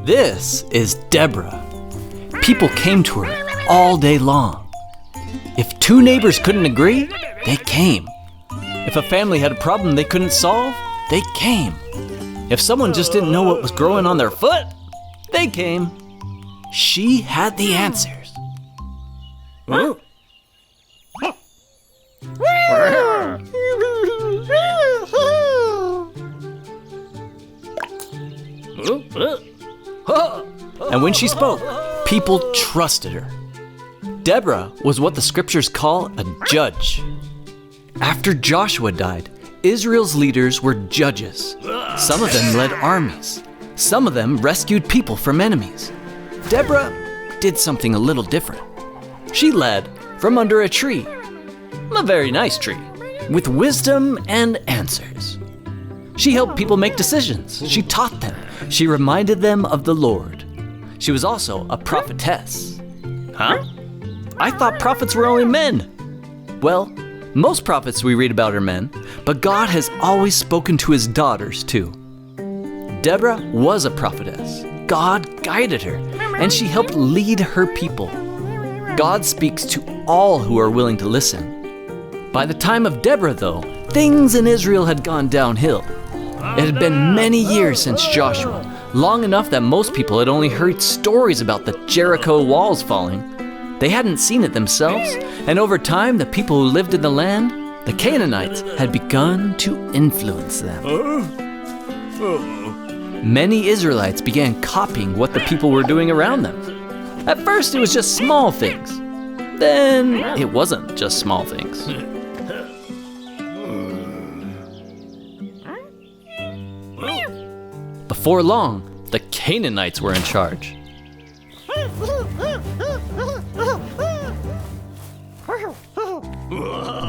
This is Deborah. People came to her all day long. If two neighbors couldn't agree, they came. If a family had a problem they couldn't solve, they came. If someone just didn't know what was growing on their foot, they came. She had the answers. Huh? And when she spoke, people trusted her. Deborah was what the scriptures call a judge. After Joshua died, Israel's leaders were judges. Some of them led armies. Some of them rescued people from enemies. Deborah did something a little different. She led from under a tree, a very nice tree, with wisdom and answers. She helped people make decisions. She taught them. She reminded them of the Lord. She was also a prophetess. Huh? I thought prophets were only men. Well, most prophets we read about are men, but God has always spoken to his daughters too. Deborah was a prophetess. God guided her, and she helped lead her people. God speaks to all who are willing to listen. By the time of Deborah, though, things in Israel had gone downhill. It had been many years since Joshua, long enough that most people had only heard stories about the Jericho walls falling. They hadn't seen it themselves, and over time, the people who lived in the land, the Canaanites, had begun to influence them. Many Israelites began copying what the people were doing around them. At first, it was just small things. Then, it wasn't just small things. Before long, the Canaanites were in charge.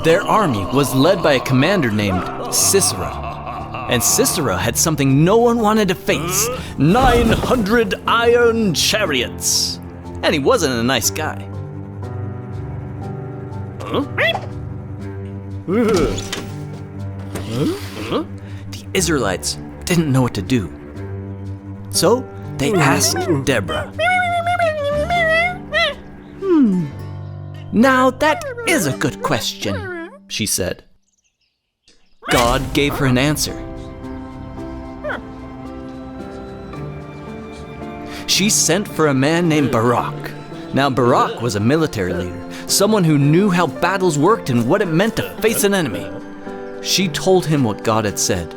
Their army was led by a commander named Sisera. And Sisera had something no one wanted to face: 900 iron chariots. And he wasn't a nice guy. The Israelites didn't know what to do. So they asked Deborah. Now that is a good question, she said. God gave her an answer. She sent for a man named Barak. Now Barak was a military leader, someone who knew how battles worked and what it meant to face an enemy. She told him what God had said.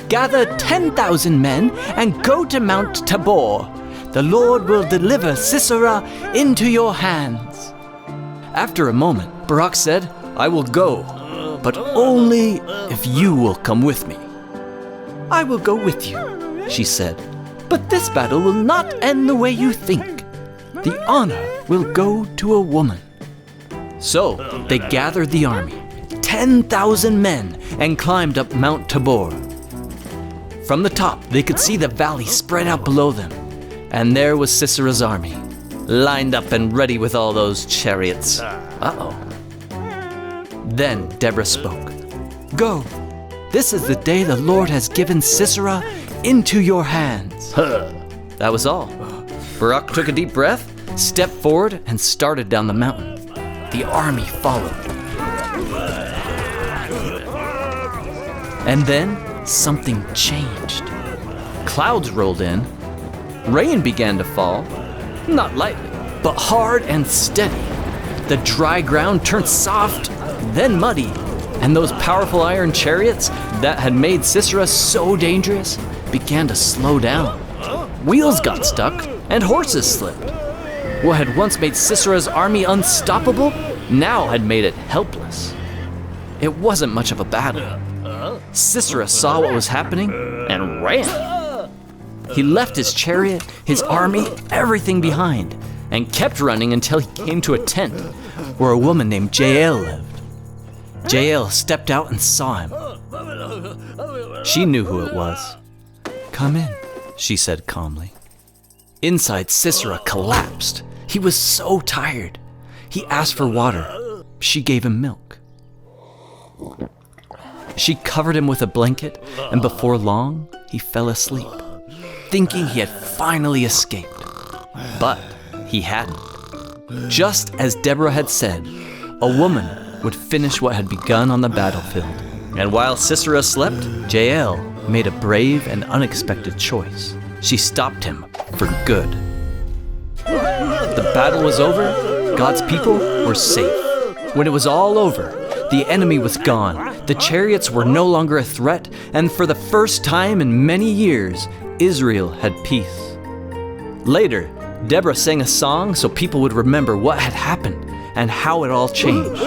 Gather 10,000 men and go to Mount Tabor. The Lord will deliver Sisera into your hands. After a moment, Barak said, I will go, but only if you will come with me. I will go with you, she said, but this battle will not end the way you think. The honor will go to a woman. So they gathered the army, 10,000 men, and climbed up Mount Tabor. From the top, they could see the valley spread out below them, and there was Sisera's army, lined up and ready with all those chariots. Uh-oh. Then Deborah spoke. Go. This is the day the Lord has given Sisera into your hands. That was all. Barak took a deep breath, stepped forward, and started down the mountain. The army followed. And then something changed. Clouds rolled in. Rain began to fall. Not lightly, but hard and steady. The dry ground turned soft, then muddy, and those powerful iron chariots that had made Sisera so dangerous began to slow down. Wheels got stuck, and horses slipped. What had once made Sisera's army unstoppable now had made it helpless. It wasn't much of a battle. Sisera saw what was happening and ran. He left his chariot, his army, everything behind, and kept running until he came to a tent where a woman named Jael lived. Jael stepped out and saw him. She knew who it was. Come in, she said calmly. Inside, Sisera collapsed. He was so tired. He asked for water. She gave him milk. She covered him with a blanket, and before long, he fell asleep. thinking he had finally escaped. But he hadn't. Just as Deborah had said, a woman would finish what had begun on the battlefield. And while Sisera slept, Jael made a brave and unexpected choice. She stopped him for good. The battle was over. God's people were safe. When it was all over, the enemy was gone. The chariots were no longer a threat, and for the first time in many years, Israel had peace. Later, Deborah sang a song so people would remember what had happened and how it all changed.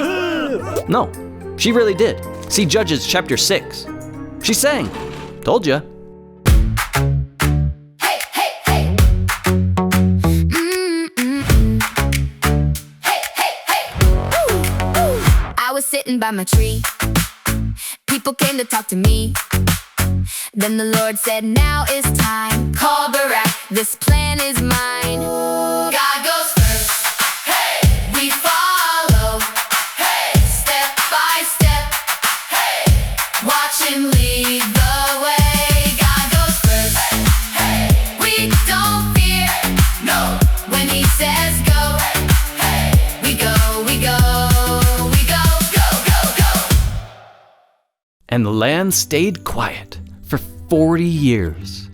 No, she really did. See Judges chapter 6. She sang. Told ya. Hey, hey, hey. Hey, hey, hey. Ooh. I was sitting by my tree. People came to talk to me. Then the Lord said, now is time. Call Barak, this plan is mine. God goes first. Hey, we follow. Hey, step by step. Hey, watch him lead the way. God goes first. Hey, we don't fear. No, when he says go. Hey, we go, we go, we go, go, go, go. And the land stayed quiet for 40 years.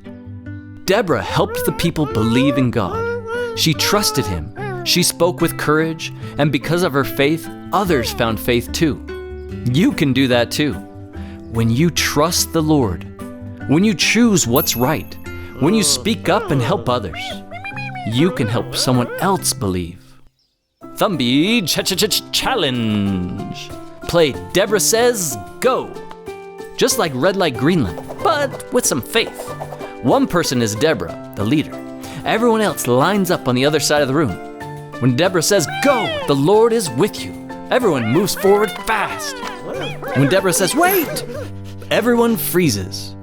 Deborah helped the people believe in God. She trusted him. She spoke with courage, and because of her faith, others found faith too. You can do that too. When you trust the Lord, when you choose what's right, when you speak up and help others, you can help someone else believe. Thumby challenge. Play Deborah Says Go. Just like red light, green light, but with some faith. One person is Deborah, the leader. Everyone else lines up on the other side of the room. When Deborah says go, the Lord is with you. Everyone moves forward fast. When Deborah says wait, everyone freezes.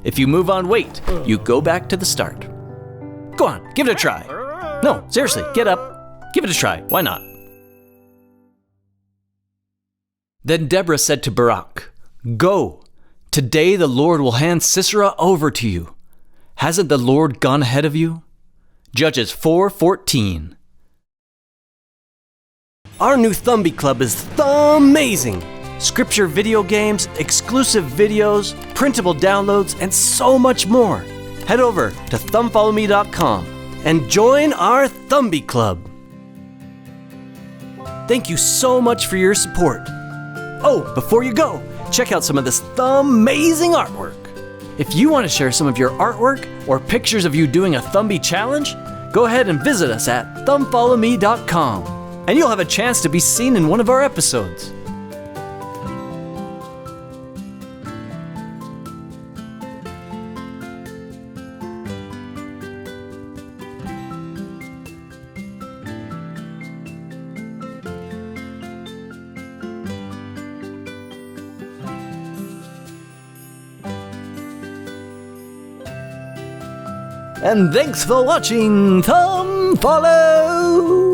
If you move on wait, you go back to the start. Go on, give it a try. No, seriously, get up. Give it a try. Why not? Then Deborah said to Barak, go. Today the Lord will hand Sisera over to you. Hasn't the Lord gone ahead of you? Judges 4:14. Our new Thumby Club is Thumb-mazing. Scripture video games, exclusive videos, printable downloads, and so much more. Head over to thumbfollowme.com and join our Thumby Club. Thank you so much for your support. Oh, before you go, check out some of this Thumb-mazing artwork. If you want to share some of your artwork or pictures of you doing a Thumby challenge, go ahead and visit us at thumbfollowme.com, and you'll have a chance to be seen in one of our episodes. And thanks for watching Thumb Follow!